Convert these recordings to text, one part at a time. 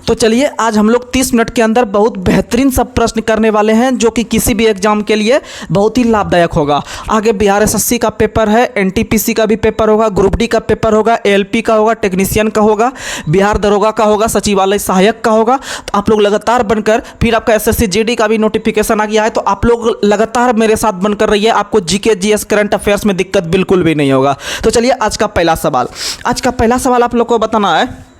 तो चलिए आज हम लोग 30 मिनट के अंदर बहुत बेहतरीन सब प्रश्न करने वाले हैं जो कि किसी भी एग्जाम के लिए बहुत ही लाभदायक होगा। आगे बिहार एसएससी का पेपर है, एनटीपीसी का भी पेपर होगा, ग्रुप डी का पेपर होगा, एएलपी का होगा, टेक्नीशियन का होगा, बिहार दरोगा का होगा, सचिवालय सहायक का होगा। तो आप लोग लगातार बनकर, फिर आपका एसएससी जीडी का भी नोटिफिकेशन आ गया है, तो आप लोग लगातार मेरे साथ बनकर रहिए, आपको जीके जीएस करंट अफेयर्स में दिक्कत बिल्कुल भी नहीं होगा। तो चलिए आज का पहला सवाल आप लोग को बताना है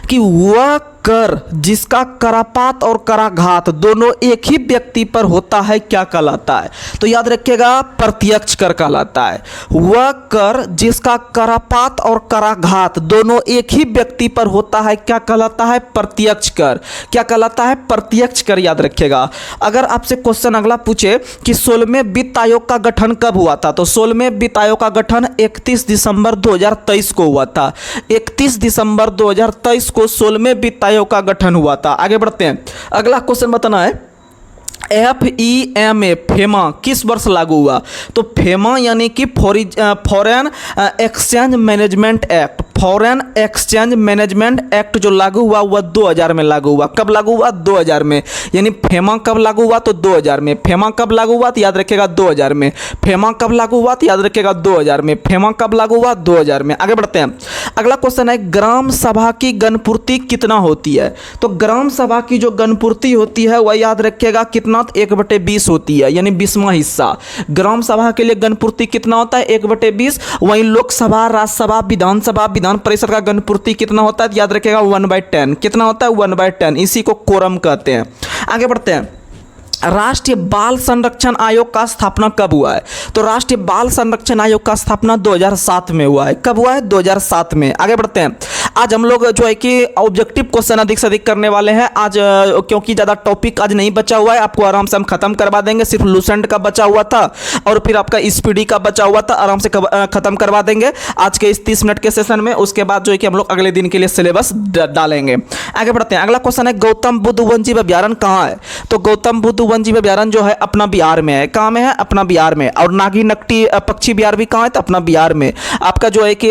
कि वह कर जिसका करापात और कराघात दोनों एक ही व्यक्ति पर होता है क्या कहलाता है? तो याद रखिएगा, प्रत्यक्ष कर कहलाता है। वह कर जिसका करापात और कराघात दोनों एक ही व्यक्ति पर होता है क्या कहलाता है? प्रत्यक्ष कर। क्या कहलाता है? प्रत्यक्ष कर। याद रखिएगा। अगर आपसे क्वेश्चन अगला पूछे कि 16वें वित्त आयोग का गठन कब हुआ था, तो 16वें वित्त आयोग का गठन 31 दिसंबर 2023 को हुआ था। 31 दिसंबर 2023 को 16वें वित्त आयोग का गठन हुआ था। आगे बढ़ते हैं। अगला क्वेश्चन बताना है, FEMA फेमा किस वर्ष लागू हुआ? तो फेमा यानी कि foreign exchange management act, foreign exchange management act जो लागू हुआ वह 2000 में लागू हुआ। कब लागू हुआ? 2000 में। यानी फेमा कब लागू हुआ? तो 2000 में। फेमा कब लागू हुआ? तो याद रखिएगा 2000 में। फेमा कब लागू हुआ? तो याद रखिएगा 2000 में। फेमा कब लागू हुआ? 2000 में। आगे बढ़ते हैं। अगला क्वेश्चन है, ग्राम सभा की गणपूर्ति कितना होती है? तो ग्राम सभा की जो गणपूर्ति होती है वह याद रखिएगा कितना? 1/20 होती है, यानी 20वां हिस्सा। ग्राम सभा के लिए गणपूर्ति कितना होता है? 1/20। वहीं लोकसभा, राज्यसभा, विधानसभा, विधान परिषद का गणपूर्ति कितना होता है? याद रखिएगा 1/10। कितना होता है? 1/10। इसी को कोरम कहते हैं। आगे बढ़ते हैं। राष्ट्रीय बाल संरक्षण आयोग का स्थापना कब हुआ है? तो राष्ट्रीय बाल संरक्षण आयोग का स्थापना 2007 में हुआ है। कब हुआ है? 2007 में। आगे बढ़ते हैं। आज हम लोग जो है कि ऑब्जेक्टिव क्वेश्चन अधिक से अधिक करने वाले हैं आज, क्योंकि ज़्यादा टॉपिक आज नहीं बचा हुआ है, आपको आराम से हम खत्म करवा देंगे। सिर्फ लूसेंट का बचा हुआ था और फिर आपका स्पीडी का बचा हुआ था, आराम से खत्म करवा देंगे आज के इस 30 मिनट के सेशन में। उसके बाद जो है कि हम लोग अगले दिन के लिए सिलेबस डालेंगे। आगे बढ़ते हैं। अगला क्वेश्चन है, गौतम बुद्ध वन्यजीव अभ्यारण्य कहाँ है? तो गौतम बुद्ध वन्यजीव अभ्यारण्य जो है अपना बिहार में है। कहाँ में है? अपना बिहार में। और नागी नकटी पक्षी बिहार भी कहाँ है? तो अपना बिहार में। आपका जो है कि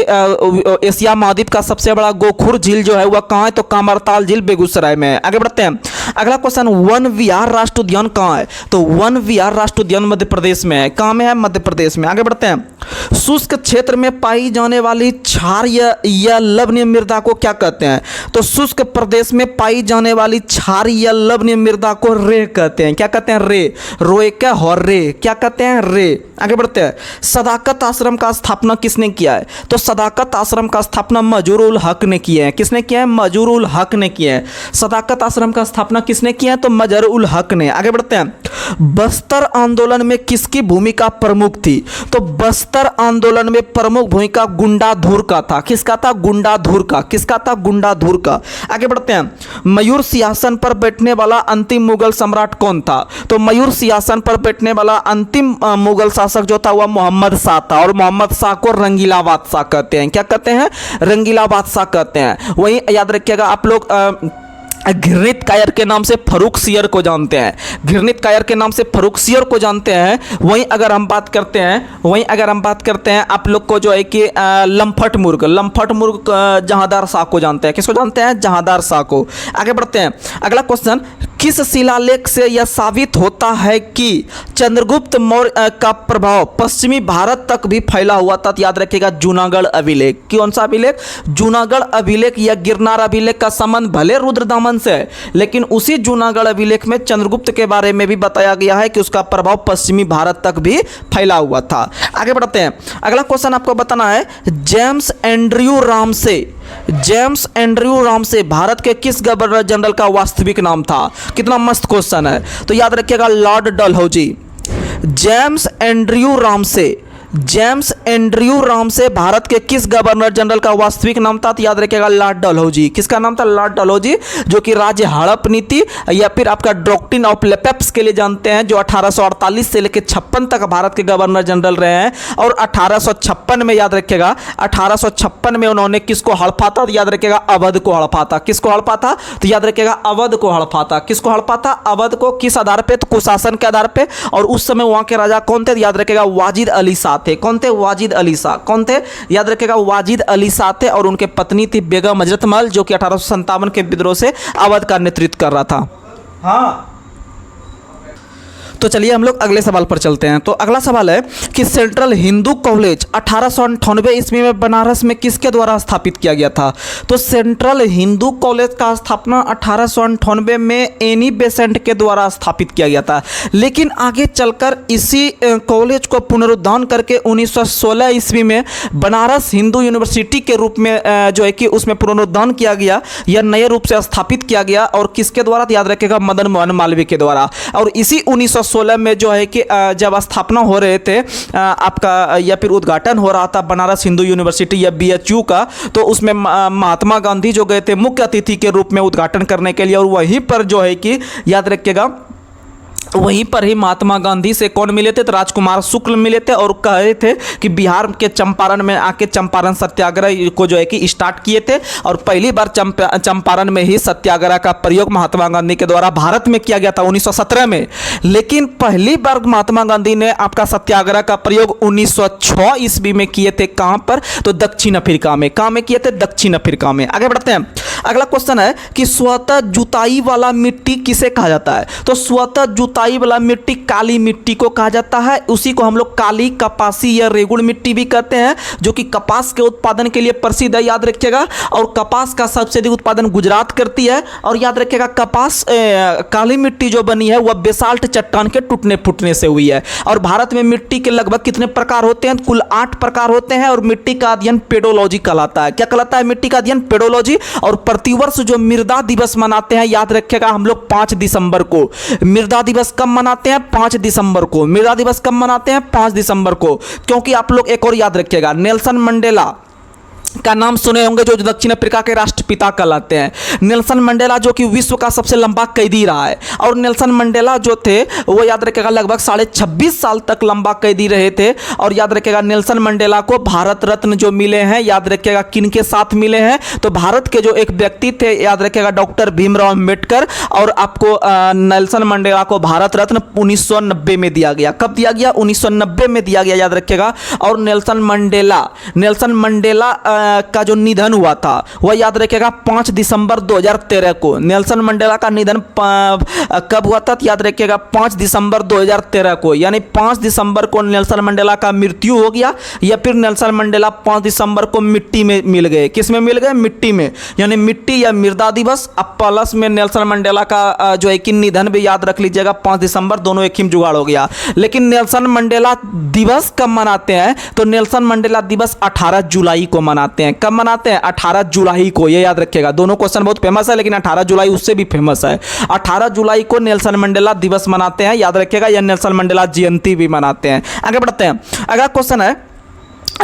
एशिया महाद्वीप का सबसे बड़ा गोखुर झील जो है वह कहाँ है? तो कामरताल झील बेगूसराय में है। आगे बढ़ते हैं। अगला क्वेश्चन, वन विहार राष्ट्रीय उद्यान कहाँ है? तो वन विहार राष्ट्रीय उद्यान मध्य प्रदेश में है। कहाँ में है? मध्य प्रदेश में। आगे बढ़ते हैं। शुष्क क्षेत्र में पाई जाने वाली क्षार या लवणीय मृदा को क्या कहते हैं? तो शुष्क प्रदेश में पाई जाने वाली क्षार या लवणीय मृदा को रे कहते हैं। क्या कहते हैं? रे। रोए क्या हो? रे। क्या कहते हैं? रे। आगे बढ़ते हैं। सदाकत आश्रम का स्थापना किसने किया है? तो सदाकत आश्रम का स्थापना मजूर उल हक ने किया है। किसने किया है? मजूर उल हक ने किया है। सदाकत आश्रम का स्थापना किसने किया है? तो मजूर उल हक ने। आगे बढ़ते हैं। बस्तर आंदोलन में किसकी भूमिका प्रमुख थी? तो बस्तर आंदोलन में प्रमुख भूमिका गुंडाधुर का था। किसका था? गुंडाधुर का। किसका था? गुंडाधुर का। आगे बढ़ते हैं। मयूर सिंहासन पर बैठने वाला अंतिम मुगल सम्राट कौन था? तो मयूर सिंहासन पर बैठने वाला अंतिम मुगल शासक जो था वह मोहम्मद शाह था। और मोहम्मद शाह को रंगीला बादशाह कहते हैं। क्या कहते हैं? रंगीला बादशाह कहते हैं। वहीं याद रखिएगा आप लोग घृणित कायर के नाम से फर्रुख सियर को जानते हैं। घृणित कायर के नाम से फर्रुख सियर को जानते हैं। वहीं अगर हम बात करते हैं आप लोग को जो है कि लम्फट मुर्ग जहांदार शाह को जानते हैं। किसको जानते हैं? जहांदार शाह को। आगे बढ़ते हैं। अगला क्वेश्चन, किस शिलालेख से यह साबित होता है कि चंद्रगुप्त मौर्य का प्रभाव पश्चिमी भारत तक भी फैला हुआ था? याद रखिएगा जूनागढ़ अभिलेख। कौन सा अभिलेख? जूनागढ़ अभिलेख या गिरनार अभिलेख का संबंध भले रुद्रदामन से है, लेकिन उसी जूनागढ़ अभिलेख में चंद्रगुप्त के बारे में भी बताया गया है कि उसका प्रभाव पश्चिमी भारत तक भी फैला हुआ था। आगे बढ़ते हैं। अगला क्वेश्चन आपको बताना है, जेम्स एंड्रयू रामसे भारत के किस गवर्नर जनरल का वास्तविक नाम था? कितना मस्त क्वेश्चन है। तो याद रखिएगा Lord Dalhousie. James Andrew Ramsay Bharat के किस गवर्नर जनरल का वास्तविक नाम था? तो याद रखिएगा लॉर्ड डलहौजी। किसका नाम था? लॉर्ड डलहौजी, जो कि राज्य हड़प नीति या फिर आपका डॉक्ट्रिन ऑफ लेपेप्स के लिए जानते हैं, जो 1848 से लेकर 56 तक भारत के गवर्नर जनरल रहे हैं। और 1856 में याद रखिएगा 1856 में उन्होंने किसको हड़पा था? तो याद रखिएगा अवध को हड़पा था। किसको हड़पा था? तो याद रखिएगा अवध को हड़पा था। किसको हड़पा था? अवध को। किस आधार पे? तो कुशासन के आधार पे। और उस समय वहां के राजा कौन थे? याद रखिएगा वाजिद अली शाह शाह थे। कौन थे? वाजिद अली शाह। कौन थे? याद रखिएगा, वाजिद अली शाह थे और उनके पत्नी थी बेगम हजरत महल, जो कि 1857 के विद्रोह से अवध का नेतृत्व कर रहा था। हाँ, तो चलिए हम लोग अगले सवाल पर चलते हैं। तो अगला सवाल है कि सेंट्रल हिंदू कॉलेज 1898 ईस्वी में बनारस में किसके द्वारा स्थापित किया गया था? तो सेंट्रल हिंदू कॉलेज का स्थापना 1898 में एनी बेसेंट के द्वारा स्थापित किया गया था, लेकिन आगे चलकर इसी कॉलेज को पुनरुद्धार करके 1916 ईस्वी में बनारस हिंदू यूनिवर्सिटी के रूप में जो है कि उसमें पुनरुद्धार किया गया या नए रूप से स्थापित किया गया। और किसके द्वारा? तो याद रखिएगा, मदन मोहन मालवीय के द्वारा। और इसी 1916 में जो है कि जब स्थापना हो रहे थे आपका या फिर उद्घाटन हो रहा था बनारस हिंदू यूनिवर्सिटी या BHU का, तो उसमें महात्मा गांधी जो गए थे मुख्य अतिथि के रूप में उद्घाटन करने के लिए। और वहीं पर जो है कि याद रखिएगा, वहीं पर ही महात्मा गांधी से कौन मिले थे? तो राजकुमार शुक्ल मिले थे और कह रहे थे कि बिहार के चंपारण में आके चंपारण सत्याग्रह को जो है कि स्टार्ट किए थे। और पहली बार चंपारण में ही सत्याग्रह का प्रयोग महात्मा गांधी के द्वारा भारत में किया गया था 1917 में। लेकिन पहली बार महात्मा गांधी ने आपका सत्याग्रह का प्रयोग 1906 ईस्वी में किए थे। कहां पर? तो दक्षिण अफ्रीका में। कहां में किए थे? दक्षिण अफ्रीका में। आगे बढ़ते हैं। अगला क्वेश्चन है कि स्वतः जुताई वाला मिट्टी किसे कहा जाता है? तो स्वतः जुताई वाला मिट्टी काली मिट्टी को कहा जाता है। उसी को हम लोग काली, कपासी या रेगुड़ मिट्टी भी कहते हैं, जो कि कपास के उत्पादन के लिए प्रसिद्ध है, याद रखिएगा। और कपास का सबसे अधिक उत्पादन गुजरात करती है। और याद रखिएगा, कपास काली मिट्टी जो बनी है वह बेसाल्ट चट्टान के टूटने फूटने से हुई है। और भारत में मिट्टी के लगभग कितने प्रकार होते हैं? कुल 8 प्रकार होते हैं। और मिट्टी का अध्ययन पेडोलॉजी कहलाता है। क्या कहलाता है? मिट्टी का अध्ययन पेडोलॉजी। और प्रतिवर्ष जो मृदा दिवस मनाते हैं, याद रखिएगा, हम लोग 5 दिसंबर को मृदा दिवस कब मनाते हैं? 5 दिसंबर को। मृदा दिवस कब मनाते हैं? 5 दिसंबर को। क्योंकि आप लोग एक और याद रखिएगा, नेल्सन मंडेला का नाम सुने होंगे, जो दक्षिण अफ्रीका के राष्ट्रपिता कहलाते हैं। नेल्सन मंडेला जो कि विश्व का सबसे लंबा कैदी रहा है। और नेल्सन मंडेला जो थे वो याद रखिएगा लगभग 26.5 साल तक लंबा कैदी रहे थे। और याद रखिएगा, नेल्सन मंडेला को भारत रत्न जो मिले हैं, याद रखिएगा किन के साथ मिले हैं? तो भारत के जो एक व्यक्ति थे, याद रखिएगा, डॉक्टर भीमराव अम्बेडकर। और आपको नेल्सन मंडेला को भारत रत्न 1990 में दिया गया। कब दिया गया? 1990 में दिया गया, याद रखिएगा। और नेल्सन मंडेला का जो निधन हुआ था वह याद रखिएगा 5 दिसंबर 2013 को। नेल्सन मंडेला का निधन कब हुआ था? याद रखिएगा 5 दिसंबर 2013 को। यानी 5 दिसंबर को नेल्सन मंडेला का मृत्यु हो गया, या फिर नेल्सन मंडेला 5 दिसंबर को मिट्टी में मिल गए। किस में मिल गए? मिट्टी में। यानी मिट्टी या मृदा दिवस। अब प्लस में नेल्सन मंडेला का जो है कि निधन भी याद रख लीजिएगा 5 दिसंबर, दोनों एक ही जुगाड़ हो गया। लेकिन नेल्सन मंडेला दिवस कब मनाते हैं? तो नेल्सन मंडेला दिवस 18 जुलाई को मनाते हैं। कब मनाते हैं? 18 जुलाई को। ये याद रखिएगा, दोनों क्वेश्चन बहुत फेमस है, लेकिन 18 जुलाई उससे भी फेमस है। 18 जुलाई को नेल्सन मंडेला दिवस मनाते हैं, याद रखिएगा। या नेल्सन मंडेला जयंती भी मनाते हैं। आगे बढ़ते हैं। अगला क्वेश्चन है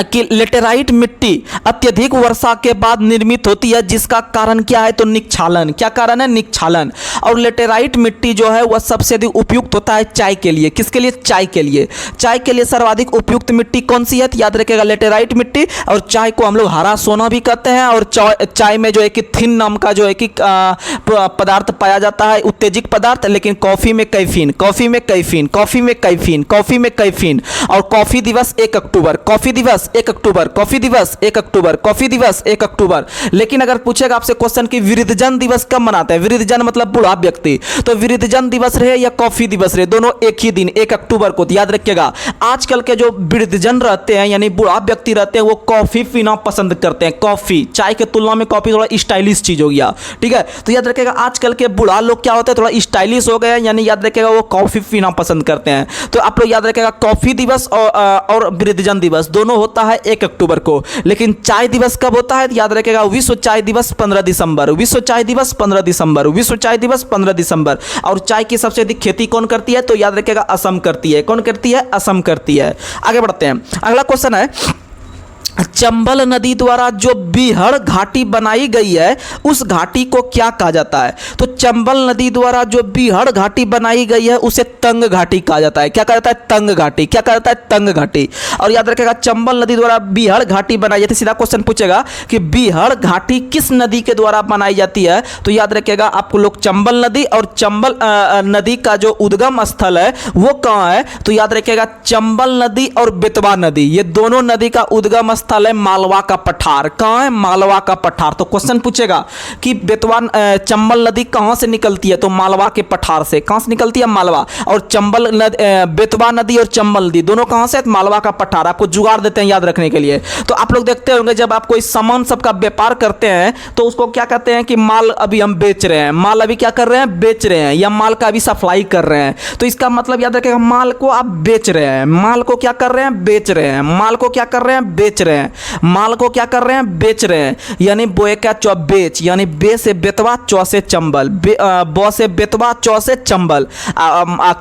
कि लेटेराइट मिट्टी अत्यधिक वर्षा के बाद निर्मित होती है, जिसका कारण क्या है? तो निक्षालन। क्या कारण है? निक्षालन। और लेटेराइट मिट्टी जो है वह सबसे अधिक उपयुक्त होता है चाय के लिए। किसके लिए? चाय के लिए। चाय के लिए सर्वाधिक उपयुक्त मिट्टी कौन सी है? तो याद रखिएगा लेटेराइट मिट्टी। और चाय को हम लोग हरा सोना भी कहते हैं। और चाय में जो है कि थिन नाम का जो है कि पदार्थ पाया जाता है, उत्तेजक पदार्थ। लेकिन कॉफी में कैफीन, कॉफी में कैफीन, कॉफी में कैफीन, कॉफी में कैफीन। और कॉफी दिवस 1 अक्टूबर, कॉफी दिवस 1 अक्टूबर, कॉफी दिवस 1 अक्टूबर, कॉफी दिवस 1 अक्टूबर। लेकिन अगर पूछेगा आपसे क्वेश्चन कि वृद्धजन दिवस कब मनाते हैं? वृद्धजन मतलब बूढ़ा व्यक्ति। तो वृद्धजन दिवस रहे या कॉफी दिवस रहे, दोनों एक ही दिन 1 अक्टूबर को। याद रखिएगा, आजकल के जो वृद्धजन रहते हैं यानी बूढ़ा व्यक्ति रहते हैं, वो कॉफी पीना पसंद करते हैं। कॉफी, चाय के तुलना में कॉफी थोड़ा स्टाइलिश चीज हो गया, ठीक है। तो याद रखिएगा, आजकल के बूढ़ा लोग क्या होते हैं, थोड़ा स्टाइलिश हो गए, यानी याद रखिएगा वो कॉफी पीना पसंद करते हैं। तो आप लोग याद रखिएगा, कॉफी दिवस और वृद्धजन दिवस दोनों होता है 1 अक्टूबर को। लेकिन चाय दिवस कब होता है? याद रखिएगा, विश्व चाय दिवस 15 दिसंबर, विश्व चाय दिवस 15 दिसंबर, विश्व चाय दिवस 15 दिसंबर। और चाय की सबसे अधिक खेती कौन करती है? तो याद रखिएगा असम करती है। कौन करती है? असम करती है। आगे बढ़ते हैं। अगला क्वेश्चन है चंबल नदी द्वारा जो बीहड़ घाटी बनाई गई है उस घाटी को क्या कहा जाता है? तो चंबल नदी द्वारा जो बीहड़ घाटी बनाई गई है उसे तंग घाटी कहा जाता है। क्या कहा जाता है? तंग घाटी। क्या कहा जाता है? तंग घाटी। और याद रखेगा, चंबल नदी द्वारा बीहड़ घाटी बनाई जाती है। सीधा क्वेश्चन पूछेगा कि बीहड़ घाटी किस नदी के द्वारा बनाई जाती है, तो याद रखेगा आपको लोग चंबल नदी और चंबल नदी का जो उद्गम स्थल है वो कहाँ है, तो याद रखेगा चंबल नदी और बेतवा नदी, ये दोनों नदी का उद्गम स्थल है मालवा का पठार। कहाँ है? मालवा का पठार। तो क्वेश्चन पूछेगा कि बेतवा चंबल नदी कहाँ से निकलती है, तो मालवा के पठार से। कहाँ से निकलती है? मालवा। और चंबल बेतवा नदी और चंबल नदी दोनों कहाँ से? मालवा का पठार। आपको जुगाड़ देते हैं याद रखने के लिए। तो आप लोग देखते होंगे जब आप कोई सामान सबका व्यापार करते हैं तो उसको क्या कहते हैं कि माल अभी हम बेच रहे हैं, माल अभी क्या कर रहे हैं? बेच रहे हैं, या माल का अभी सप्लाई कर रहे हैं। तो इसका मतलब याद रखेगा, माल को आप बेच रहे हैं। माल को क्या कर रहे हैं? बेच रहे हैं। माल को क्या कर रहे हैं? बेच रहे हैं। माल को क्या कर रहे हैं? बेच रहे हैं। यानी बोए का चौ बेच, यानी बे से बेतवा, चौ से चंबल, बो से बेतवा, चौ से चंबल।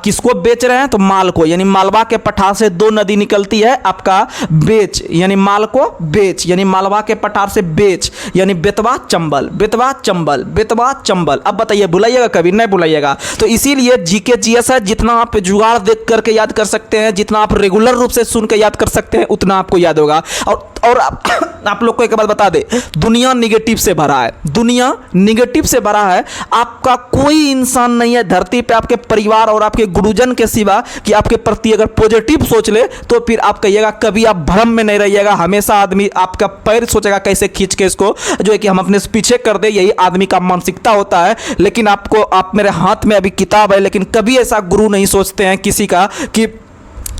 किसको बेच रहे हैं? तो माल को। यानी मालवा के पठार से दो नदी निकलती है आपका बेच, यानी माल को बेच, यानी मालवा के पठार से बेच, यानी बेतवा चंबल, बेतवा चंबल, बेतवा चंबल। अब बताइए, भुलाइएगा कभी नहीं? भुलाइएगा। तो इसीलिए जीके जीएस है, जितना आप जुगाड़ देख करके याद कर सकते हैं, जितना आप रेगुलर रूप से सुन के याद कर सकते हैं, उतना आपको याद होगा। और आप लोग को एक बात बता दे, दुनिया निगेटिव से भरा है। दुनिया निगेटिव से भरा है। आपका कोई इंसान नहीं है धरती पे आपके परिवार और आपके गुरुजन के सिवा कि आपके प्रति अगर पॉजिटिव सोच ले, तो फिर आप कहिएगा, कभी आप भ्रम में नहीं रहिएगा। हमेशा आदमी आपका पैर सोचेगा कैसे खींच के इसको जो है कि हम अपने से पीछे कर दे, यही आदमी का मानसिकता होता है। लेकिन आप मेरे हाथ में अभी किताब है, लेकिन कभी ऐसा गुरु नहीं सोचते हैं किसी का कि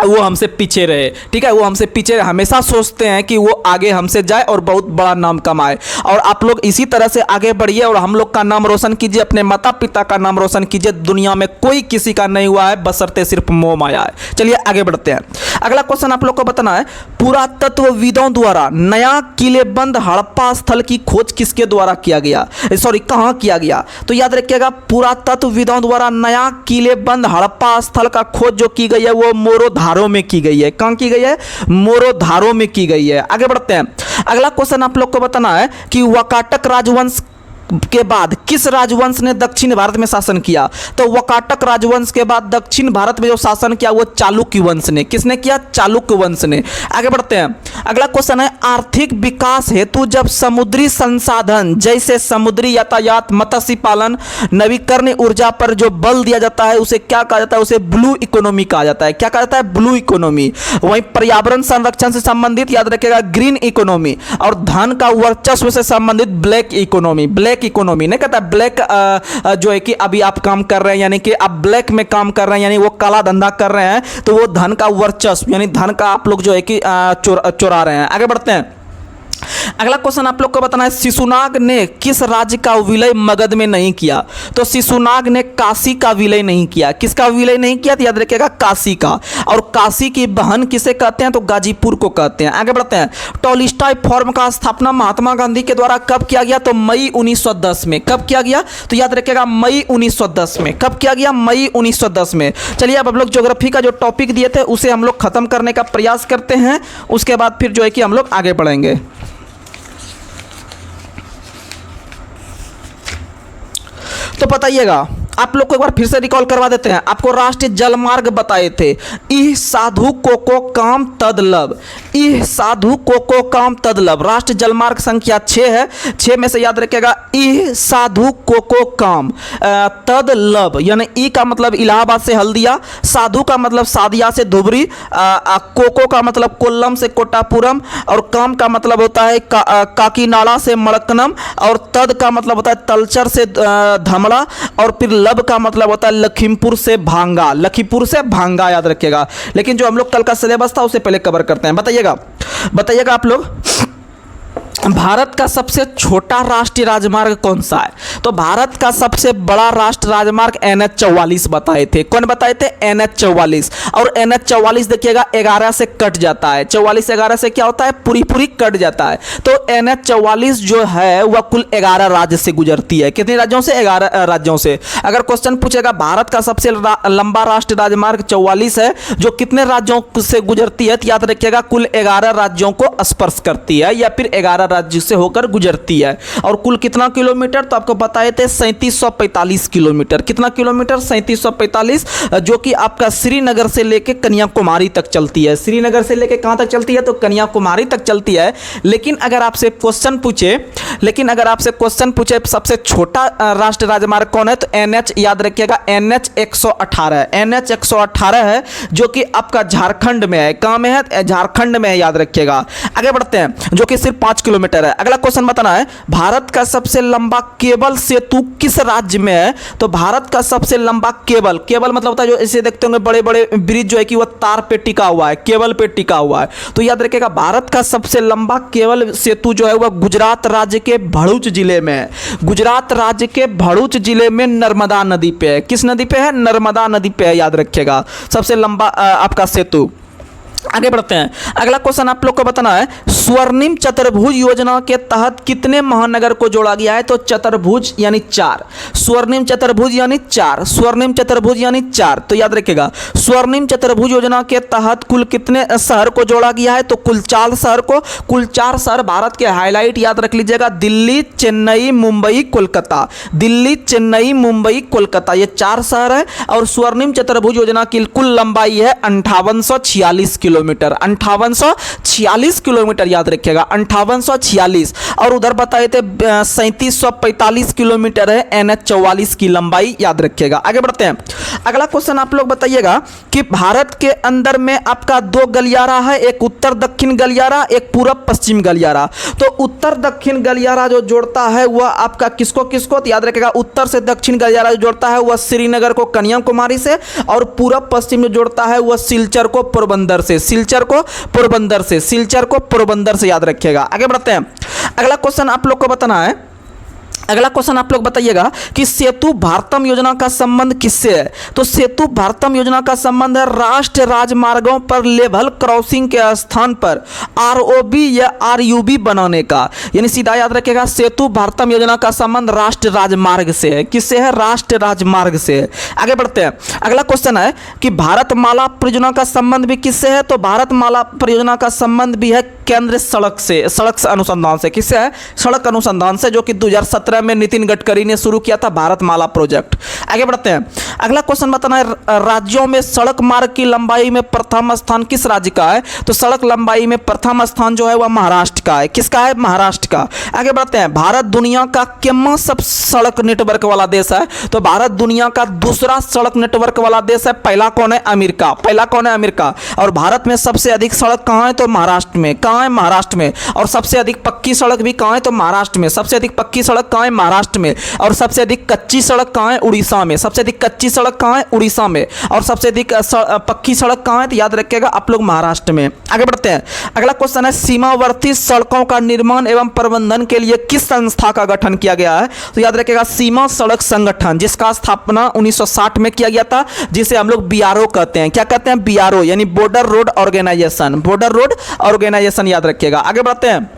वो हमसे पीछे रहे। ठीक है, वो हमसे पीछे रहे। हमेशा सोचते हैं कि वो आगे हमसे जाए और बहुत बड़ा नाम कमाए। और आप लोग इसी तरह से आगे बढ़िए और हम लोग का नाम रोशन कीजिए, अपने माता पिता का नाम रोशन कीजिए। दुनिया में कोई किसी का नहीं हुआ है, बशर्ते सिर्फ मोह माया है। चलिए आगे बढ़ते हैं। अगला क्वेश्चन आप लोग को बताना है, पुरातत्वविदों द्वारा नया किलेबंद हड़प्पा स्थल की खोज किसके द्वारा किया गया? कहाँ किया गया? तो याद रखिएगा, पुरातत्वविदों द्वारा नया किलेबंद हड़प्पा स्थल का खोज जो की गई है वो मोरोधारो में की गई है। कहाँ की गई है? मोरोधारो में की गई है। आगे बढ़ते हैं। अगला क्वेश्चन आप लोग को बताना है कि वाकाटक राजवंश के बाद किस राजवंश ने दक्षिण भारत में शासन किया? तो वाकाटक राजवंश के बाद दक्षिण भारत में जो शासन किया वो चालुक्य वंश ने। किसने किया? चालुक्य वंश ने। आगे बढ़ते हैं। अगला क्वेश्चन है, आर्थिक विकास हेतु जब समुद्री संसाधन जैसे समुद्री यातायात, मत्स्य पालन, नवीकरणीय ऊर्जा पर जो बल दिया जाता है उसे क्या कहा जाता है? उसे ब्लू इकोनॉमी कहा जाता है। क्या कहा जाता है? Blue economy. वहीं पर्यावरण संरक्षण से संबंधित याद रखिएगा ग्रीन इकोनॉमी, और धन का वर्चस्व से संबंधित ब्लैक इकोनॉमी। ब्लैक इकोनॉमी नहीं कहता, ब्लैक जो है कि अभी आप काम कर रहे हैं, यानी कि आप ब्लैक में काम कर रहे हैं, यानी वो काला धंधा कर रहे हैं, तो वो धन का वर्चस्व यानी धन का आप लोग जो है कि चुरा रहे हैं। आगे बढ़ते हैं। अगला क्वेश्चन आप लोग को बताना है, शिशुनाग ने किस राज्य का विलय मगध में नहीं किया? तो शिशुनाग ने काशी का विलय नहीं किया। किसका विलय नहीं किया? तो याद रखिएगा काशी का। और काशी की बहन किसे कहते हैं? तो गाजीपुर को कहते हैं। आगे बढ़ते हैं। टॉलस्टॉय फॉर्म का स्थापना महात्मा गांधी के द्वारा कब किया गया? तो मई 1910 में। कब किया गया? तो याद रखिएगा मई 1910 में। कब किया गया? मई 1910 में। चलिए अब हम लोग ज्योग्राफी का जो टॉपिक दिए थे उसे हम लोग खत्म करने का प्रयास करते हैं, उसके बाद फिर जो है कि हम लोग आगे बढ़ेंगे। तो बताइएगा, आप लोग को एक बार फिर से रिकॉल करवा देते हैं। आपको राष्ट्रीय जलमार्ग बताए थे, इह साधु कोको काम तदलब। इह साधु कोको काम तदलब राष्ट्रीय जलमार्ग संख्या 6 है। 6 में से याद रखिएगा इह साधु कोको काम तदलब, यानी ई का मतलब इलाहाबाद से हल्दिया, साधु का मतलब सादिया से धुबरी, कोको का मतलब कोल्लम से कोटापुरम, और काम का मतलब होता है काकीनाडा से मड़कनम, और तद का मतलब होता है तलचर से धमला, और फिर लब का मतलब होता है लखीमपुर से भांगा। लखीमपुर से भांगा याद रखिएगा। लेकिन जो हम लोग कल का सिलेबस था उसे पहले कवर करते हैं। बताइएगा आप लोग, भारत का सबसे छोटा राष्ट्रीय राजमार्ग कौन सा है? तो भारत का सबसे बड़ा राष्ट्रीय राजमार्ग NH-44 बताए थे। कौन बताए थे? NH-44। और NH-44 देखिएगा 11 से कट जाता है। 44 11 से क्या होता है? पूरी पूरी कट जाता है। तो NH-44 जो है वह कुल 11 राज्य से गुजरती है। कितने राज्यों से? 11 राज्यों से। अगर क्वेश्चन पूछेगा भारत का सबसे लंबा राष्ट्रीय राजमार्ग 44 है जो कितने राज्यों से गुजरती है, तो याद रखिएगा कुल 11 राज्यों को स्पर्श करती है या फिर 11 राज्य से होकर गुजरती है। और कुल कितना किलोमीटर? तो आपको बताए थे 3745 किलोमीटर। कितना किलोमीटर? 3745, जो कि आपका श्रीनगर से लेके कन्याकुमारी तक चलती है। श्रीनगर से लेके कहां तक चलती है? तो कन्याकुमारी तक चलती है। लेकिन अगर आपसे क्वेश्चन पूछे सबसे छोटा राष्ट्रीय राजमार्ग कौन है, तो NH याद रखिएगा NH-118 है। NH-118 है जो कि आपका झारखंड में है। कहां में है? झारखंड में है, याद रखिएगा। आगे बढ़ते हैं, जो कि सिर्फ 5 किलोमीटर है। अगला क्वेश्चन बताना है भारत का सबसे लंबा केबल सेतु किस राज्य में है? तो भारत का सबसे लंबा केबल मतलब होता है जो इसे देखते होंगे बड़े बड़े ब्रिज जो है कि वह तार पे टिका हुआ है, केबल पे टिका हुआ है। तो याद रखिएगा भारत का सबसे लंबा केबल सेतु जो है वह गुजरात राज्य के भरूच जिले में है। गुजरात राज्य के भरूच जिले में नर्मदा नदी पे है। किस नदी पे है? नर्मदा नदी पे है, याद रखिएगा सबसे लंबा आपका सेतु। आगे बढ़ते हैं, अगला क्वेश्चन आप लोग को बताना है स्वर्णिम चतुर्भुज योजना के तहत कितने महानगर को जोड़ा गया है? तो चतुर्भुज यानी 4। स्वर्णिम चतुर्भुज यानी 4। स्वर्णिम चतुर्भुज यानी 4। तो याद रखिएगा स्वर्णिम चतुर्भुज योजना के तहत कुल कितने शहर को जोड़ा गया है? तो कुल 4 शहर को। कुल 4 शहर भारत के हाईलाइट याद रख लीजिएगा, दिल्ली, चेन्नई, मुंबई, कोलकाता। दिल्ली, चेन्नई, मुंबई, कोलकाता, ये 4 शहर है। और स्वर्णिम चतुर्भुज योजना की कुल लंबाई है 5846 किलोमीटर। 5846 किलोमीटर, याद रखिएगा 5846। और उधर बताए थे 3745 किलोमीटर है NH-44 की लंबाई, याद रखिएगा। आगे बढ़ते हैं, अगला क्वेश्चन आप लोग बताइएगा कि भारत के अंदर में आपका 2 गलियारा है, एक उत्तर दक्षिण गलियारा, एक पूरब पश्चिम गलियारा। तो उत्तर दक्षिण गलियारा जो जोड़ता है वह आपका किसको किसको? तो याद रखिएगा उत्तर से दक्षिण गलियारा जो जोड़ता है वह श्रीनगर को कन्याकुमारी से, और पूरब पश्चिम जो जोड़ता है वह सिलचर को पोरबंदर से। सिलचर को पोरबंदर से, सिलचर को पोरबंदर से, याद रखिएगा। आगे बढ़ते हैं, अगला क्वेश्चन आप लोग को बताना है, अगला क्वेश्चन आप लोग बताइएगा कि सेतु भारतम योजना का संबंध किससे है? तो सेतु भारतम योजना का संबंध है राष्ट्रीय राजमार्गों पर लेवल क्रॉसिंग के स्थान पर ROB या RUB बनाने का। यानी सीधा याद रखिएगा सेतु भारतम योजना का संबंध राष्ट्रीय राजमार्ग से है। किससे है? राष्ट्रीय राजमार्ग से है। आगे बढ़ते हैं, अगला क्वेश्चन है कि भारतमाला परियोजना का संबंध भी किससे है? तो भारतमाला परियोजना का संबंध भी है केंद्रीय सड़क से, सड़क अनुसंधान से। किससे है? सड़क अनुसंधान से, जो कि 2017 में नितिन गडकरी ने शुरू किया था भारतमाला प्रोजेक्ट। आगे बढ़ते हैं, अगला क्वेश्चन बताना है राज्यों में सड़क मार्ग की लंबाई में प्रथम स्थान किस राज्य का है? तो सड़क लंबाई में प्रथम स्थान जो है वह महाराष्ट्र का है। किसका है? महाराष्ट्र का। आगे बढ़ते हैं, भारत दुनिया का कितना सब सड़क नेटवर्क वाला देश है? तो भारत दुनिया का दूसरा सड़क नेटवर्क वाला देश है। पहला कौन है? अमेरिका। पहला कौन है? अमेरिका। और भारत में सबसे अधिक सड़क कहाँ है? तो महाराष्ट्र में। कहाँ है? महाराष्ट्र में। और सबसे अधिक पक्की सड़क भी कहाँ है? तो महाराष्ट्र में। सबसे अधिक पक्की सड़क कहाँ है? महाराष्ट्र में। और सबसे अधिक कच्ची सड़क कहाँ है? उड़ीसा में। सबसे अधिक कच्ची सड़क कहाँ है? उड़ीसा में। और सबसे अधिक पक्की सड़क कहाँ है? तो याद रखिएगा आप लोग महाराष्ट्र में। आगे बढ़ते हैं, अगला क्वेश्चन है सीमावर्ती सड़कों का निर्माण एवं प्रबंधन के लिए किस संस्था का गठन किया गया है? तो याद रखिएगा सीमा सड़क संगठन, जिसका स्थापना 1960 में किया गया था, जिसे हम लोग BRO कहते हैं। क्या कहते हैं? BRO यानी border road organisation. Border road organisation, याद रखिएगा। आगे बढ़ते हैं,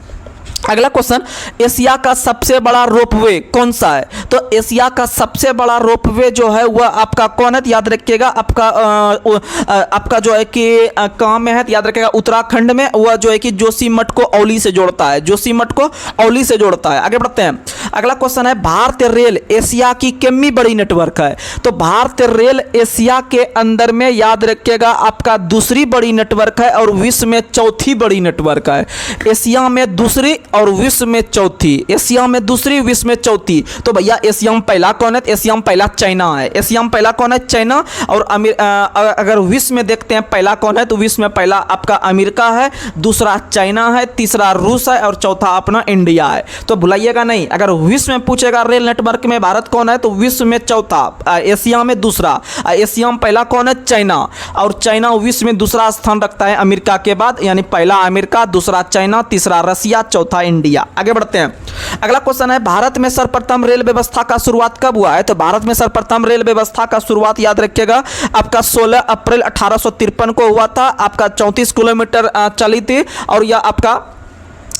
अगला क्वेश्चन, एशिया का सबसे बड़ा रोपवे कौन सा है? तो एशिया का सबसे बड़ा रोपवे जो है वह आपका कौन है? तो याद रखिएगा आपका जो है कि कहाँ में है? तो याद रखिएगा उत्तराखंड में। वह जो है कि जोशीमठ को औली से जोड़ता है। जोशीमठ को औली से जोड़ता है। आगे बढ़ते हैं, अगला क्वेश्चन है भारतीय रेल एशिया की कितनी बड़ी नेटवर्क है? तो भारतीय रेल एशिया के अंदर में याद रखिएगा आपका दूसरी बड़ी नेटवर्क है और विश्व में चौथी बड़ी नेटवर्क है। एशिया में दूसरी और विश्व में चौथी। एशिया में दूसरी, विश्व में चौथी। तो भैया एशिया में पहला कौन है? एशिया में पहला चाइना है। एशिया में पहला कौन है? चाइना। और अगर विश्व में देखते हैं पहला कौन है, तो विश्व में पहला आपका अमेरिका है, दूसरा चाइना है, तीसरा रूस है और चौथा अपना इंडिया है। तो भुलाइएगा नहीं, अगर विश्व में पूछेगा रेल नेटवर्क में भारत कौन है, तो विश्व में चौथा, एशिया में दूसरा, एशिया में पहला कौन है? चाइना। और चाइना विश्व में दूसरा स्थान रखता है अमेरिका के बाद, यानी पहला अमेरिका, दूसरा चाइना, तीसरा रसिया, चौथा इंडिया। आगे बढ़ते हैं, अगला क्वेश्चन है भारत में सर्वप्रथम रेल व्यवस्था का शुरुआत कब हुआ है? तो भारत में सर्वप्रथम रेल व्यवस्था का शुरुआत याद रखिएगा आपका 16 अप्रैल 1853 को हुआ था। आपका 34 किलोमीटर चली थी और यह आपका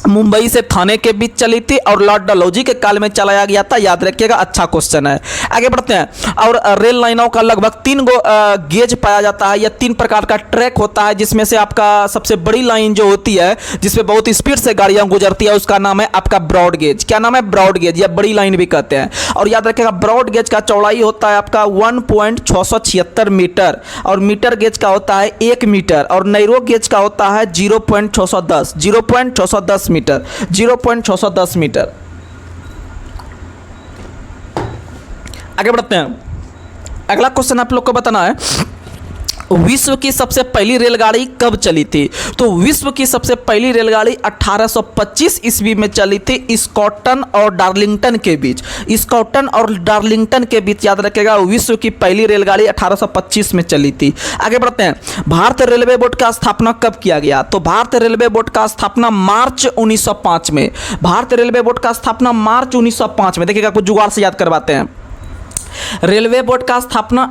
मुंबई से थाने के बीच चली थी और लॉर्ड डलहौजी के काल में चलाया गया था। याद रखिएगा, अच्छा क्वेश्चन है। आगे बढ़ते हैं, और रेल लाइनों का लगभग 3 गो गेज पाया जाता है या 3 प्रकार का ट्रैक होता है, जिसमें से आपका सबसे बड़ी लाइन जो होती है जिसमें बहुत स्पीड से गाड़ियां गुजरती है उसका नाम है आपका ब्रॉड गेज। क्या नाम है? ब्रॉड गेज या बड़ी लाइन भी कहते हैं। और याद रखिएगा ब्रॉड गेज का चौड़ाई होता है आपका 1.676 मीटर और मीटर गेज का होता है 1 मीटर और नैरो गेज का होता है 0.610 मीटर 0.610 मीटर। आगे बढ़ते हैं, अगला क्वेश्चन आप लोग को बताना है विश्व की सबसे पहली रेलगाड़ी कब चली थी? तो विश्व की सबसे पहली रेलगाड़ी 1825 ईस्वी में चली थी स्कॉटन और डार्लिंगटन के बीच। स्कॉटन और डार्लिंगटन के बीच याद रखिएगा विश्व की पहली रेलगाड़ी 1825 में चली थी। आगे बढ़ते हैं, भारतीय रेलवे बोर्ड का स्थापना कब किया गया? तो भारतीय रेलवे बोर्ड का स्थापना मार्च 1905 में। भारतीय रेलवे बोर्ड का स्थापना मार्च 1905 में। देखिएगा कुछ जुगाड़ से याद करवाते हैं। रेलवे बोर्ड का स्थापना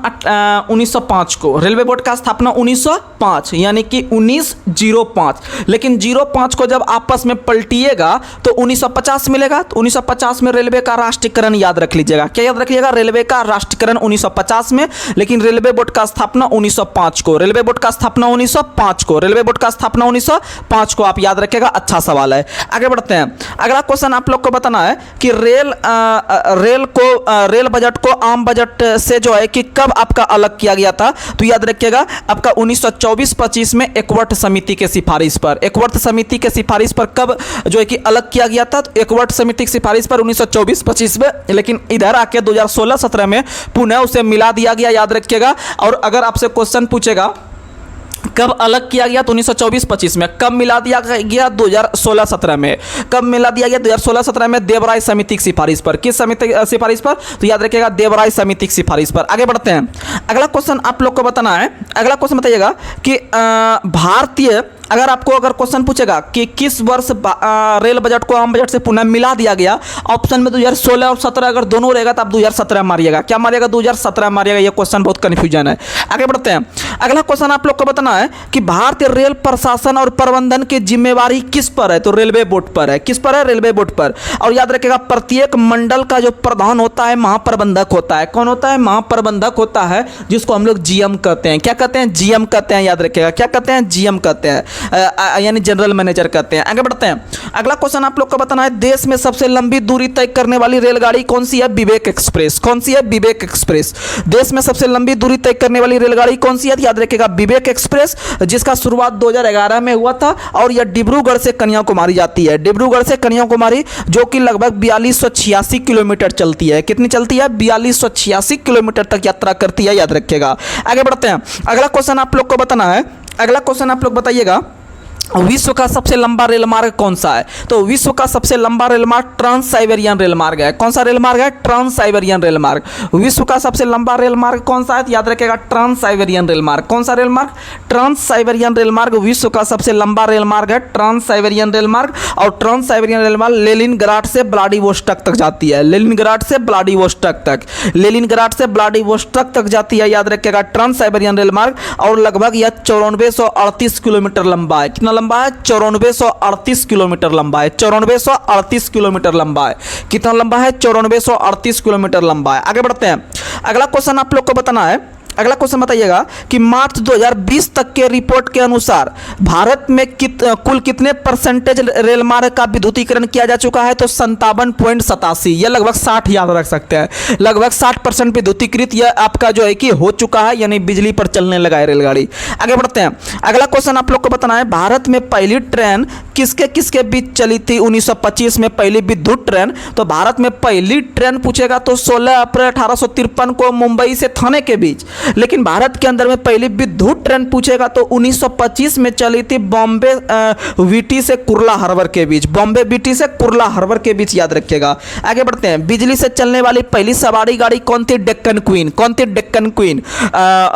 1905 को, रेलवे बोर्ड का स्थापना 1905 यानी कि 1905, लेकिन 05 को जब आपस में पलटिएगा तो 1950 मिलेगा। तो 1950 में रेलवे का राष्ट्रीयकरण याद रख लीजिएगा। क्या याद रखिएगा? रेलवे का राष्ट्रीयकरण 1950 में, लेकिन रेलवे बोर्ड का स्थापना 1905 को। रेलवे बोर्ड का स्थापना 1905 को, रेलवे बोर्ड का स्थापना 1905 को आप याद रखिएगा। अच्छा सवाल है। आगे बढ़ते हैं, अगला क्वेश्चन आप लोग को बताना है कि रेल बजट को आम बजट से जो है कि कब आपका अलग किया गया था? तो याद रखिएगा आपका 1924-25 में एकवर्ट समिति के सिफारिश पर, एकवर्ट समिति के सिफारिश पर कब जो है कि अलग किया गया था? तो एकवर्ट समिति की सिफारिश पर 1924-25 में, लेकिन इधर आके 2016-17 में पुनः उसे मिला दिया गया। याद रखिएगा। और अगर आपसे क्वेश्चन पूछेगा कब अलग किया गया तो 1924-25 में, कब मिला दिया गया 2016-17 में, कब मिला दिया गया 2016-17 में देवराय समिति की सिफारिश पर। किस समिति सिफारिश पर? तो याद रखिएगा देवराय समिति की सिफारिश पर। आगे बढ़ते हैं, अगला क्वेश्चन आप लोग को बताना है। अगला क्वेश्चन बताइएगा कि भारतीय, अगर क्वेश्चन पूछेगा कि किस वर्ष रेल बजट को आम बजट से पुनः मिला दिया गया, ऑप्शन में 2016 और 17 अगर दोनों रहेगा तो आप 2017 मारिएगा। क्या मारिएगा? 2017 मारिएगा। यह क्वेश्चन बहुत कंफ्यूजन है। आगे बढ़ते हैं, अगला क्वेश्चन आप लोग को बताना है कि भारतीय रेल प्रशासन और प्रबंधन की जिम्मेवारी किस पर है? तो रेलवे बोर्ड पर है। किस पर है? रेलवे बोर्ड पर। और याद रखिएगा प्रत्येक मंडल का जो प्रधान होता है महाप्रबंधक होता है। कौन होता है? महाप्रबंधक होता है, जिसको हम लोग जीएम कहते हैं। क्या कहते हैं? जीएम कहते हैं। याद रखिएगा क्या कहते हैं? जीएम कहते हैं, यानी जनरल मैनेजर कहते हैं। आगे बढ़ते हैं, अगला क्वेश्चन आप लोग को बताना है देश में सबसे लंबी दूरी तय करने वाली रेलगाड़ी कौन सी है? विवेक एक्सप्रेस। कौन सी है? विवेक एक्सप्रेस। देश में सबसे लंबी दूरी तय करने वाली रेलगाड़ी कौन सी है? याद रखिएगा विवेक एक्सप्रेस, जिसका शुरुआत 2011 में हुआ था और यह डिब्रूगढ़ से कन्याकुमारी जाती है। डिब्रूगढ़ से कन्याकुमारी, जो कि लगभग 4286 किलोमीटर चलती है। कितनी चलती है? 4286 किलोमीटर तक यात्रा करती है। याद रखिएगा। आगे बढ़ते हैं, अगला क्वेश्चन आप लोग को बताना है। अगला क्वेश्चन आप लोग बताइएगा विश्व का सबसे लंबा रेलमार्ग कौन सा है? तो विश्व का सबसे लंबा रेलमार्ग ट्रांस साइबेरियन रेलमार्ग है। कौन सा रेलमार्ग है? ट्रांस साइबेरियन रेलमार्ग। विश्व का सबसे लंबा रेलमार्ग कौन सा है? याद रखिएगा ट्रांस साइबेरियन रेलमार्ग। कौन सा रेलमार्ग? ट्रांस साइबेरियन रेलमार्ग विश्व का सबसे लंबा रेलमार्ग है, ट्रांस साइबेरियन रेलमार्ग। और ट्रांस साइबेरियन रेलमार्ग लेनिनग्राड से व्लादिवोस्टॉक तक जाती है। लेनिनग्राड से व्लादिवोस्टॉक तक, लेनिनग्राड से व्लादिवोस्टॉक तक जाती है। याद रखिएगा ट्रांस साइबेरियन रेलमार्ग। और लगभग यह 9438 किलोमीटर लंबा है। कितना लंबा है? 9438 किलोमीटर लंबा है। 9438 किलोमीटर लंबा है। कितना लंबा है? 9438 किलोमीटर लंबा है। आगे बढ़ते हैं, अगला क्वेश्चन आप लोग को बताना है। अगला क्वेश्चन बताइएगा कि मार्च 2020 तक के रिपोर्ट के अनुसार भारत में कुल कितने परसेंटेज रेलमार्ग का विद्युतीकरण किया जा चुका है? तो 57.87। यह लगभग 60 याद रख सकते हैं। लगभग 60% विद्युतीकृत यह आपका जो है कि हो चुका है, यानी बिजली पर चलने लगा है रेलगाड़ी। आगे बढ़ते हैं, अगला क्वेश्चन आप लोग को बताना है भारत में पहली ट्रेन किसके किसके बीच चली थी 1925 में? पहली विद्युत ट्रेन। तो भारत में पहली ट्रेन पूछेगा तो 16 अप्रैल 1853 को मुंबई से थाने के बीच। लेकिन भारत के अंदर में पहली विद्युत ट्रेन पूछेगा तो 1925 में चली थी बॉम्बे वीटी से कुर्ला हार्बर के बीच। बॉम्बे वीटी से कुर्ला हार्बर के बीच। याद रखिएगा। आगे बढ़ते हैं, बिजली से चलने वाली पहली सवारी गाड़ी कौन थी? डेक्कन क्वीन। कौन थी? डेक्कन क्वीन।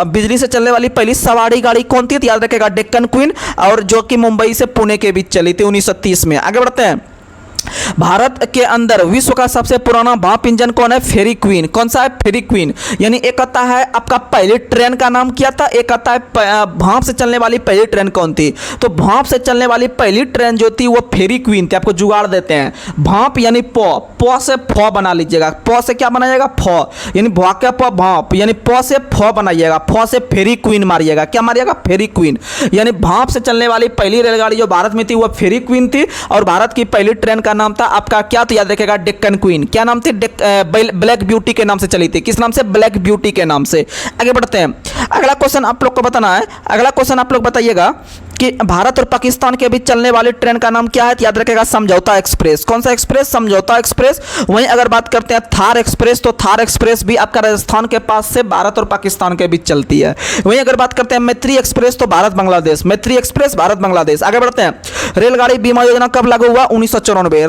बिजली से चलने वाली पहली सवारी गाड़ी कौन थी? तो याद रखिएगा डेक्कन क्वीन, और जो कि मुंबई से पुणे के बीच चली थी 1930 में। आगे बढ़ते हैं, भारत के अंदर विश्व का सबसे पुराना भाप इंजन कौन है? फेरी क्वीन। कौन सा है? फेरी क्वीन। यानी एक आता है आपका पहली ट्रेन का नाम क्या था, एक आता है भाप से चलने वाली पहली ट्रेन कौन थी? तो भाप से चलने वाली पहली ट्रेन जो थी वो फेरी क्वीन थी। आपको जुगाड़ देते हैं, भाप यानी प से फ बना लीजिएगा। प से क्या बनाइएगा? फ, यानी भाके प भाप, यानी प से फ बनाइएगा, फ से फेरी क्वीन मारिएगा। क्या मारिएगा? फेरी क्वीन। यानी भाप से चलने वाली पहली रेलगाड़ी जो भारत में थी वो फेरी क्वीन थी, और भारत की पहली ट्रेन का नाम था आपका क्या? तो याद रखिएगा डेक्कन क्वीन। क्या नाम थी? ब्लैक ब्यूटी के नाम से चली थी। किस नाम से? ब्लैक ब्यूटी के नाम से। आगे बढ़ते हैं, अगला क्वेश्चन आप लोग को बताना है। अगला क्वेश्चन आप लोग बताइएगा कि भारत और पाकिस्तान के बीच चलने वाली ट्रेन का नाम क्या है? तो याद रखिएगा समझौता एक्सप्रेस। कौन सा एक्सप्रेस? समझौता एक्सप्रेस। वहीं अगर बात करते हैं थार एक्सप्रेस, तो थार एक्सप्रेस भी आपका राजस्थान के पास से भारत और पाकिस्तान के बीच चलती है। वहीं अगर बात करते हैं मैत्री एक्सप्रेस, तो भारत बांग्लादेश। मैत्री एक्सप्रेस भारत बांग्लादेश। आगे बढ़ते हैं, रेलगाड़ी बीमा योजना कब लागू हुआ? 1994।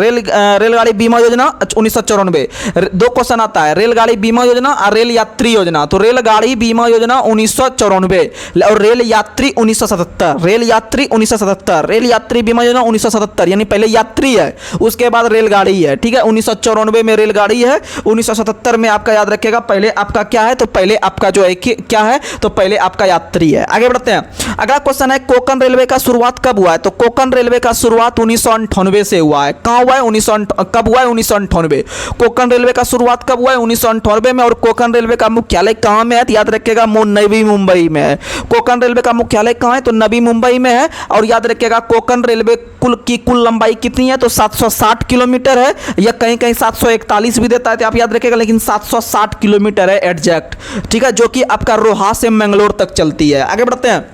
रेलगाड़ी बीमा योजना 1994। दो क्वेश्चन आता है, रेलगाड़ी बीमा योजना और रेल यात्री योजना। तो रेलगाड़ी बीमा योजना 1994 और रेल यात्री 1977। रेल यात्री 1977, रेल यात्री बीमा योजना 1977, यानी पहले यात्री है उसके बाद रेलगाड़ी है। ठीक है, 1994 में रेलगाड़ी है, 1977 में आपका याद रखिएगा पहले आपका क्या है? तो पहले आपका जो है क्या है? तो पहले आपका यात्री है। आगे बढ़ते हैं, अगला क्वेश्चन है कोंकण रेलवे का शुरुआत कब हुआ है? तो कोंकण रेलवे का शुरुआत 1998 से हुआ है। कहाँ हुआ है? कब हुआ है? 1998। कोंकण रेलवे का शुरुआत कब हुआ है? 1998 में। और कोंकण रेलवे का मुख्यालय कहाँ में है? तो याद रखिएगा नवी मुंबई में है। कोंकण रेलवे का मुख्यालय कहाँ है? तो नवी मुंबई में है। और याद रखिएगा कोंकण रेलवे कुल लंबाई कितनी है? तो 760 किलोमीटर है, या कहीं कहीं 741 भी देता है, तो आप याद रखिएगा, लेकिन 760 किलोमीटर है एग्जैक्ट। ठीक है, जो कि आपका रोहा से मंगलोर तक चलती है। आगे बढ़ते हैं,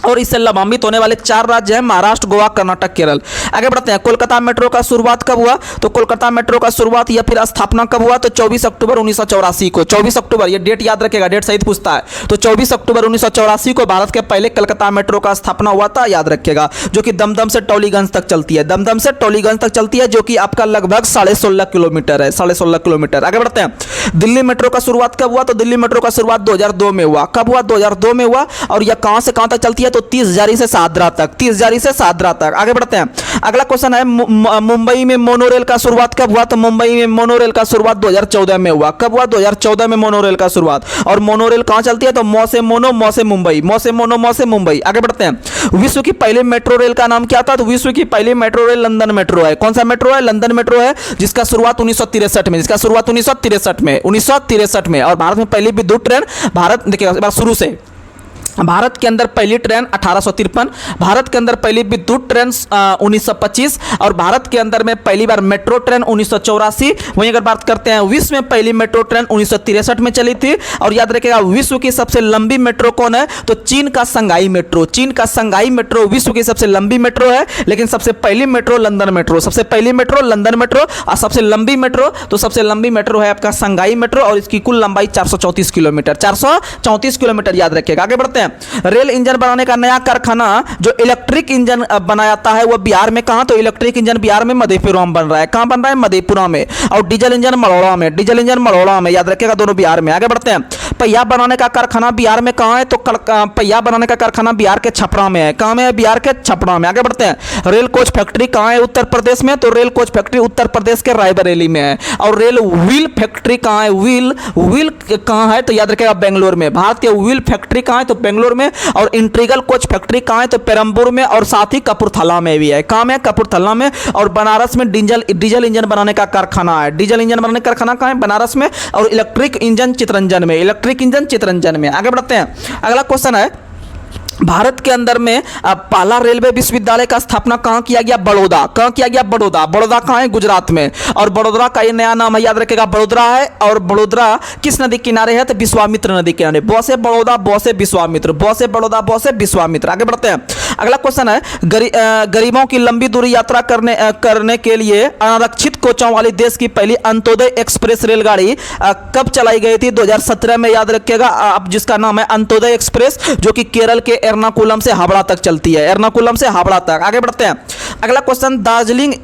और इससे लाभान्वित होने वाले 4 राज्य हैं महाराष्ट्र, गोवा, कर्नाटक, केरल। आगे बढ़ते हैं, कोलकाता मेट्रो का शुरुआत कब हुआ? तो कोलकाता मेट्रो का शुरुआत या फिर स्थापना कब हुआ? तो 24 अक्टूबर 1984 को। 24 अक्टूबर, ये डेट याद रखेगा, डेट सहित पूछता है। तो 24 अक्टूबर 1984 को भारत के पहले कलकत्ता मेट्रो का स्थापना हुआ था, याद रखिएगा, जो कि दमदम से टोलीगंज तक चलती है। दमदम से टोलीगंज तक चलती है, जो कि आपका लगभग 16.5 किलोमीटर है, 16.5 किलोमीटर। आगे बढ़ते हैं, दिल्ली मेट्रो का शुरुआत कब हुआ? तो दिल्ली मेट्रो का शुरुआत 2002 में हुआ। कब हुआ? 2002 में हुआ। और यह कहां से कहां तक चलती है? तो 30 जारी से सादरा तक, 30 जारी से सादरा तक। आगे बढ़ते हैं, अगला क्वेश्चन है मुंबई में मोनोरेल का शुरुआत कब हुआ? तो मुंबई में मोनोरेल का शुरुआत 2014 में हुआ। कब हुआ? 2014 में मोनोरेल का शुरुआत। और मोनोरेल कहां चलती है? तो मौ से मोनो, मौ से मुंबई, मौ से मोनो, मौ से मुंबई। आगे बढ़ते हैं, विश्व की पहली मेट्रो रेल का नाम क्या था? तो विश्व की पहली मेट्रो रेल लंदन मेट्रो है। कौन सा मेट्रो है? लंदन मेट्रो है, जिसका शुरुआत 1963 में, जिसका शुरुआत 1963 में। और भारत में पहली विद्युत ट्रेन, भारत देखिए शुरू से, भारत के अंदर पहली ट्रेन 1853, भारत के अंदर पहली विद्युत ट्रेन 1925, और भारत के अंदर में पहली बार मेट्रो ट्रेन 1984। वहीं अगर बात करते हैं विश्व में पहली मेट्रो ट्रेन 1963 में चली थी। और याद रखिएगा विश्व की सबसे लंबी मेट्रो कौन है? तो चीन का संघाई मेट्रो। चीन का संघाई मेट्रो विश्व की सबसे लंबी मेट्रो है, लेकिन सबसे पहली मेट्रो लंदन मेट्रो, सबसे पहली मेट्रो लंदन मेट्रो। और सबसे लंबी मेट्रो, तो सबसे लंबी मेट्रो है आपका संघाई मेट्रो, और इसकी कुल लंबाई 434 किलोमीटर, 434 किलोमीटर याद रखिएगा। आगे बढ़ते हैं, रेल इंजन बनाने का नया कारखाना जो इलेक्ट्रिक इंजन बनाता है वो बिहार में कहां? तो इलेक्ट्रिक इंजन बिहार में मधेपुरा में बन रहा है। कहां बन रहा है? मधेपुरा में। और डीजल इंजन मरोड़ा में, डीजल इंजन मरोड़ा में, याद रखिएगा, दोनों बिहार में। आगे बढ़ते हैं, पहिया बनाने का कारखाना बिहार में कहां है? तो पहिया बनाने का कारखाना बिहार के छपरा में है। कहां में है? बिहार के छपरा में। आगे बढ़ते हैं, रेल कोच फैक्ट्री कहां है? उत्तर प्रदेश में। तो rail coach factory Uttar Pradesh के रायबरेली में है। और रेल व्हील फैक्ट्री कहां है? व्हील कहां है? तो याद रखिएगा बेंगलोर में। भारत के व्हील फैक्ट्री कहां है? तो बेंगलोर में। और इंट्रीगल कोच फैक्ट्री कहां है? तो पेरम्बूर में। और साथ ही कपूरथला में भी है। कहां में? कपूरथला में। और बनारस में डीजल इंजन बनाने का कारखाना है। डीजल इंजन बनाने का कारखाना कहां है? बनारस में। और इलेक्ट्रिक इंजन चितरंजन में, इलेक्ट्रिक इंजन चितरंजन में। आगे बढ़ते हैं, अगला क्वेश्चन है, भारत के अंदर में पहला रेलवे विश्वविद्यालय का स्थापना कहां किया गया? बड़ौदा। कहां किया गया? बड़ौदा। बड़ौदा कहां है? गुजरात में। और बड़ौदा का ये नया नाम है, याद रखेगा, बड़ोदरा है। और बड़ौदा किस नदी किनारे है? तो विश्वामित्र नदी किनारे। ब से बड़ौदा, ब से विश्वामित्र, ब से बड़ौदा, ब से विश्वामित्र। आगे बढ़ते हैं, अगला क्वेश्चन है, गरीबों की लंबी दूरी यात्रा करने के लिए अनारक्षित कोचों वाली देश की पहली अंत्योदय एक्सप्रेस रेलगाड़ी कब चलाई गई थी? 2017 में, याद रखिएगा, अब जिसका नाम है अंत्योदय एक्सप्रेस, जो कि केरल के एर्नाकुलम से हावड़ा तक चलती है, एर्नाकुलम से हावड़ा तक। आगे बढ़ते हैं, अगला क्वेश्चन, दार्जिलिंग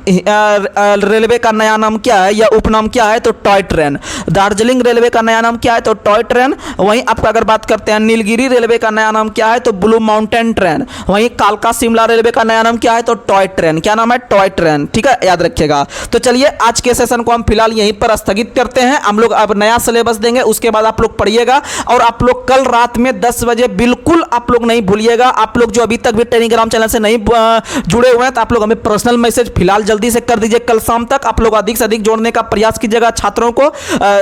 रेलवे का नया नाम क्या है या उपनाम क्या है? तो टॉय ट्रेन। दार्जिलिंग रेलवे का नया नाम क्या है? तो टॉय ट्रेन। वहीं आपका अगर बात करते हैं नीलगिरी रेलवे का नया नाम क्या है? तो ब्लू माउंटेन ट्रेन। वहीं कालका शिमला रेलवे का नया नाम क्या है? तो टॉय ट्रेन। क्या नाम है? Toy train. ठीक है, याद रखिएगा। तो चलिए आज के सेशन को हम फिलहाल यहीं पर स्थगित करते हैं। हम लोग अब नया सिलेबस देंगे, उसके बाद आप लोग पढ़िएगा और आप लोग कल रात में 10 बजे बिल्कुल आप लोग नहीं भूलिएगा। आप लोग जो अभी तक भी टेलीग्राम चैनल से नहीं जुड़े हुए हैं तो आप लोग हमें पर्सनल मैसेज फिलहाल जल्दी से कर दीजिए। कल शाम तक आप लोग अधिक से अधिक जोड़ने का प्रयास कीजिएगा छात्रों को,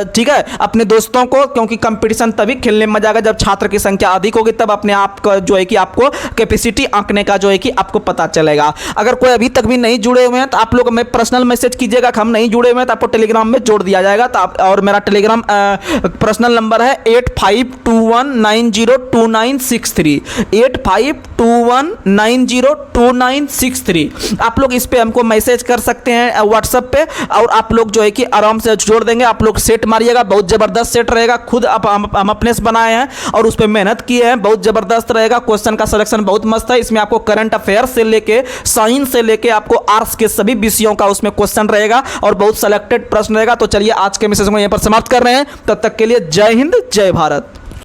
ठीक है, अपने दोस्तों को, क्योंकि कंपटीशन तभी खेलने में मजा आएगा जब छात्र की संख्या अधिक होगी, तब अपने आप का जो है कि आपको कैपेसिटी आंकने का जो है कि आपको पता चलेगा। अगर कोई अभी तक भी नहीं जुड़े हुए हैं तो आप लोग हमें पर्सनल मैसेज कीजिएगा कि हम नहीं जुड़े हुए हैं, तो आपको टेलीग्राम में जोड़ दिया जाएगा। तो आप, और मेरा टेलीग्राम पर्सनल नंबर है 8521902963, 8521902963। आप लोग इस पे हमको मैसेज कर सकते हैं व्हाट्सएप पे, और आप लोग जो है कि आराम से जोड़ देंगे। आप लोग सेट मारिएगा, बहुत ज़बरदस्त सेट रहेगा। खुद हम अपने से बनाए हैं और उस पर मेहनत किए हैं, बहुत ज़बरदस्त रहेगा। क्वेश्चन का सिलेक्शन बहुत मस्त है। इसमें आपको करंट अफेयर से लेके साइंस से लेके आपको आर्ट्स के सभी विषयों का उसमें क्वेश्चन रहेगा और बहुत सिलेक्टेड प्रश्न रहेगा। तो चलिए आज के मैसेज को यहीं पर समाप्त कर रहे हैं। तब तक के लिए जय हिंद, जय भारत।